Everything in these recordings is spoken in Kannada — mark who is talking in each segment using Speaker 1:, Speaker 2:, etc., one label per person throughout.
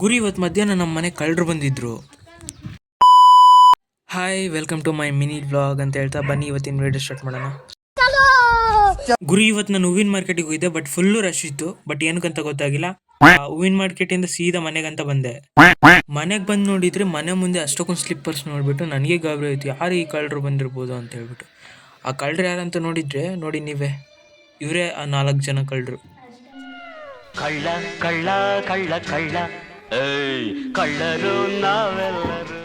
Speaker 1: ಗುರು ಇವತ್ತು ಮಧ್ಯಾಹ್ನ ನಮ್ಮ ಮನೆ ಕಳ್ಳರು ಬಂದಿದ್ರು. Hi, welcome to my mini vlog ಅಂತ ಹೇಳ್ತಾ ಬನ್ನಿ ಇವತ್ತಿನ ವಿಡಿಯೋ ಸ್ಟಾರ್ಟ್ ಮಾಡೋಣ. ಗುರು ಇವತ್ತು ನಾನು ಹೂವಿನ ಮಾರ್ಕೆಟಿಗೆ ಹೋಗಿದ್ದೆ, ಬಟ್ ಫುಲ್ಲು ರಶ್ ಇತ್ತು. ಬಟ್ ಏನಕ್ಕಂತ ಗೊತ್ತಾಗಿಲ್ಲ. ಹೂವಿನ ಮಾರ್ಕೆಟ್ ಇಂದ ಸೀದಾ ಮನೆಗಂತ ಬಂದೆ. ಮನೆಗೆ ಬಂದು ನೋಡಿದ್ರೆ ಮನೆ ಮುಂದೆ ಅಷ್ಟೊಂದು ಸ್ಲಿಪ್ಪರ್ಸ್ ನೋಡ್ಬಿಟ್ಟು ನನಗೆ ಗಾಬರಿ ಆಯ್ತು, ಯಾರು ಈ ಕಳ್ಳರು ಬಂದಿರ್ಬೋದು ಅಂತ ಹೇಳ್ಬಿಟ್ಟು. ಆ ಕಳ್ಳರು ಯಾರಂತ ನೋಡಿದ್ರೆ ನೋಡಿ ನೀವೇ, ಇವರೇ ಆ 4 ಜನ ಕಳ್ಳರು.
Speaker 2: ಕಳ್ಳ ಕಳ್ಳ ಕಳ್ಳ ಕಳ್ಳ ಏಯ್ ಕಳ್ಳರು ನಾವೆಲ್ಲರೂ.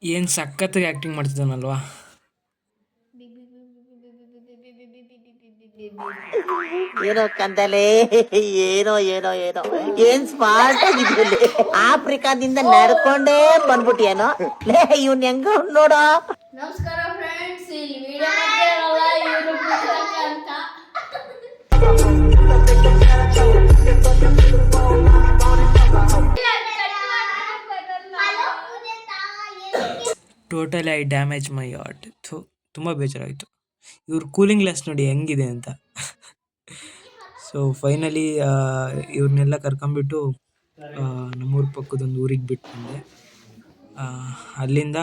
Speaker 1: ಏನು ಸಖತ್ತಾಗಿ ಆ್ಯಕ್ಟಿಂಗ್ ಮಾಡ್ತಿದ್ದಾನಲ್ವಾ.
Speaker 3: ಏನೋ ಕಂದಲೆ, ಏನೋ ಏನೋ ಏನೋ ಏನ್ ಸ್ಮಾರ್ಟ್ ಆಗಿದ್ರಲ್ಲಿ. ಆಫ್ರಿಕಾದಿಂದ ನಡ್ಕೊಂಡೇ ಬಂದ್ಬಿಟ್ಟಿಯೇನೋ ಲೇ, ಇವ್ನ ಹೆಂಗ ನೋಡೋ.
Speaker 4: ನಮಸ್ಕಾರ ಫ್ರೆಂಡ್ಸ್, ಇಲ್ಲಿ ವಿಡಿಯೋ ಮಾಡ್ತಿರಲ್ಲ ಇವರು ಅಂತ.
Speaker 1: Totally I damage my art. ತುಂಬ ಬೇಜಾರಾಯಿತು. ಇವ್ರ ಕೂಲಿಂಗ್ ಗ್ಲಾಸ್ ನೋಡಿ ಹೆಂಗಿದೆ ಅಂತ. ಸೊ ಫೈನಲಿ ಇವ್ರನ್ನೆಲ್ಲ ಕರ್ಕೊಂಬಿಟ್ಟು ನಮ್ಮೂರ ಪಕ್ಕದೊಂದು ಊರಿಗೆ ಬಿಟ್ಟು ಬಂದೆ. ಅಲ್ಲಿಂದ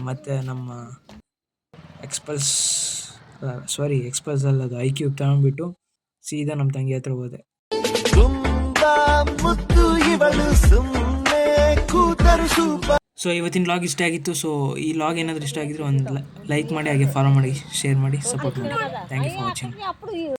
Speaker 1: ಮತ್ತೆ ನಮ್ಮ ಎಕ್ಸ್ಪಲ್ಸ್ ಅಲ್ಲದು IQ ತಗೊಂಡ್ಬಿಟ್ಟು ಸೀದಾ ನಮ್ಮ ತಂಗಿ ಹತ್ರ ಹೋದೆ. ಸೊ ಇವತ್ತಿನ ಲಾಗ್ ಇಷ್ಟ ಆಗಿತ್ತು. ಸೊ ಈ ಲಾಗ್ ಏನಾದರೂ ಇಷ್ಟ ಆಗಿದ್ರೆ ಒಂದು ಲೈಕ್ ಮಾಡಿ, ಹಾಗೆ ಫಾಲೋ ಮಾಡಿ, ಶೇರ್ ಮಾಡಿ, ಸಪೋರ್ಟ್ ಮಾಡಿ. Thank you for watching.